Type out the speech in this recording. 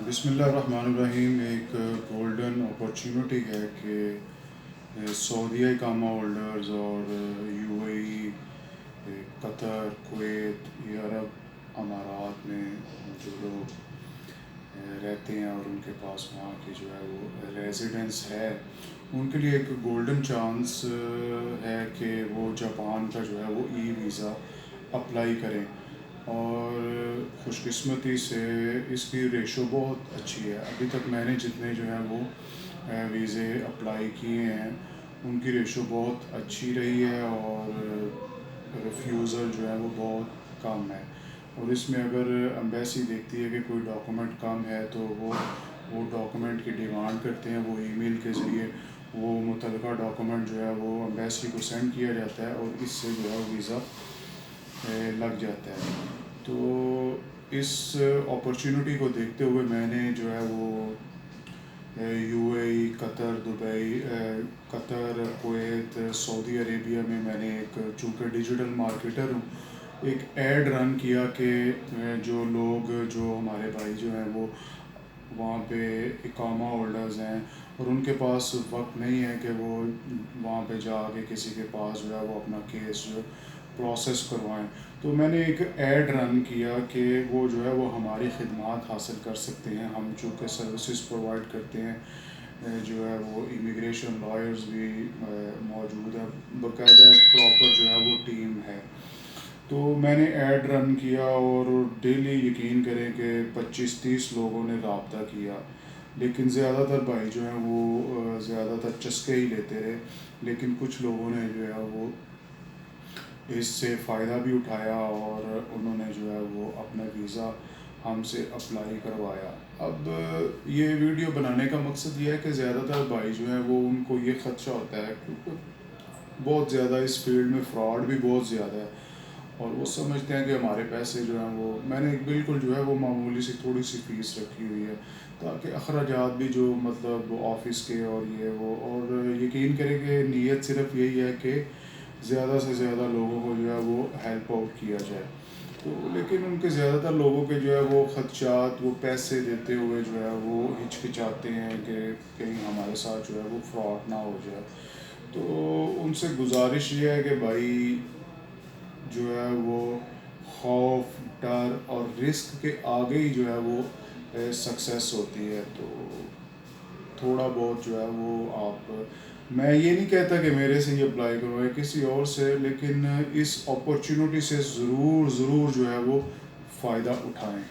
بسم اللہ الرحمن الرحیم. ایک گولڈن اپرچونٹی ہے کہ سعودیہ اقامہ ہولڈرز اور you A E, Qatar, Kuwait, یہ عرب امارات میں جو لوگ رہتے ہیں اور ان کے پاس وہاں کی جو ہے وہ ریزیڈنس ہے، ان کے لیے ایک گولڈن چانس ہے کہ وہ جاپان کا جو ہے وہ ای ویزا اپلائی کریں. اور خوش قسمتی سے اس کی ریشو بہت اچھی ہے. ابھی تک میں نے جتنے جو ہیں وہ ویزے اپلائی کیے ہیں ان کی ریشو بہت اچھی رہی ہے اور ریفیوزل جو ہے وہ بہت کم ہے. اور اس میں اگر امبیسی دیکھتی ہے کہ کوئی ڈاکومنٹ کم ہے تو وہ ڈاکومنٹ کی ڈیمانڈ کرتے ہیں، وہ ای میل کے ذریعے وہ متعلقہ ڈاکومنٹ جو ہے وہ امبیسی کو سینڈ کیا جاتا ہے اور اس سے جو ہے ویزا لگ جاتا ہے. تو اس اپرچونٹی کو دیکھتے ہوئے میں نے جو ہے وہ U A E, Qatar, Dubai, Qatar, Kuwait, Saudi Arabia میں نے ایک، چونکہ ڈیجیٹل مارکیٹر ہوں، ایک ایڈ رن کیا کہ جو لوگ، جو ہمارے بھائی جو ہیں وہ وہاں پہ اقامہ ہولڈرز ہیں اور ان کے پاس وقت نہیں ہے کہ وہ وہاں پہ جا کے کسی کے پاس جو ہے وہ اپنا کیس جو پروسیس کروائیں، تو میں نے ایک ایڈ رن کیا کہ وہ جو ہے وہ ہماری خدمات حاصل کر سکتے ہیں. ہم چونکہ سروسز پرووائڈ کرتے ہیں، جو ہے وہ امیگریشن لائرز بھی موجود ہیں، باقاعدہ ایک پراپر جو ہے وہ ٹیم ہے. تو میں نے ایڈ رن کیا اور ڈیلی یقین کریں کہ 25-30 لوگوں نے رابطہ کیا، لیکن زیادہ تر بھائی جو ہیں وہ زیادہ تر چسکے ہی لیتے رہے، لیکن کچھ لوگوں نے جو ہے وہ اس سے فائدہ بھی اٹھایا اور انہوں نے جو ہے وہ اپنا ویزا ہم سے اپلائی کروایا. اب یہ ویڈیو بنانے کا مقصد یہ ہے کہ زیادہ تر بھائی جو ہیں وہ ان کو یہ خدشہ ہوتا ہے کیونکہ بہت زیادہ اس فیلڈ میں فراڈ بھی بہت زیادہ ہے اور وہ سمجھتے ہیں کہ ہمارے پیسے جو ہیں وہ، میں نے بالکل جو ہے وہ معمولی سی تھوڑی سی فیس رکھی ہوئی ہے تاکہ اخراجات بھی جو مطلب آفس کے اور یہ وہ، اور یقین کریں کہ نیت صرف یہی ہے کہ زیادہ سے زیادہ لوگوں کو جو ہے وہ ہیلپ آؤٹ کیا جائے. تو لیکن ان کے زیادہ تر لوگوں کے جو ہے وہ خدشات، وہ پیسے دیتے ہوئے جو ہے وہ ہچکچاتے ہیں کہ کہیں ہمارے ساتھ جو ہے وہ فراڈ نہ ہو جائے. تو ان سے گزارش یہ ہے کہ بھائی جو ہے وہ خوف، ڈر اور رسک کے آگے ہی جو ہے وہ سکسیس ہوتی ہے. تو تھوڑا بہت جو ہے وہ آپ، میں یہ نہیں کہتا کہ میرے سے یہ اپلائی کرو یا کسی اور سے، لیکن اس اپرچونٹی سے ضرور جو ہے وہ فائدہ اٹھائیں.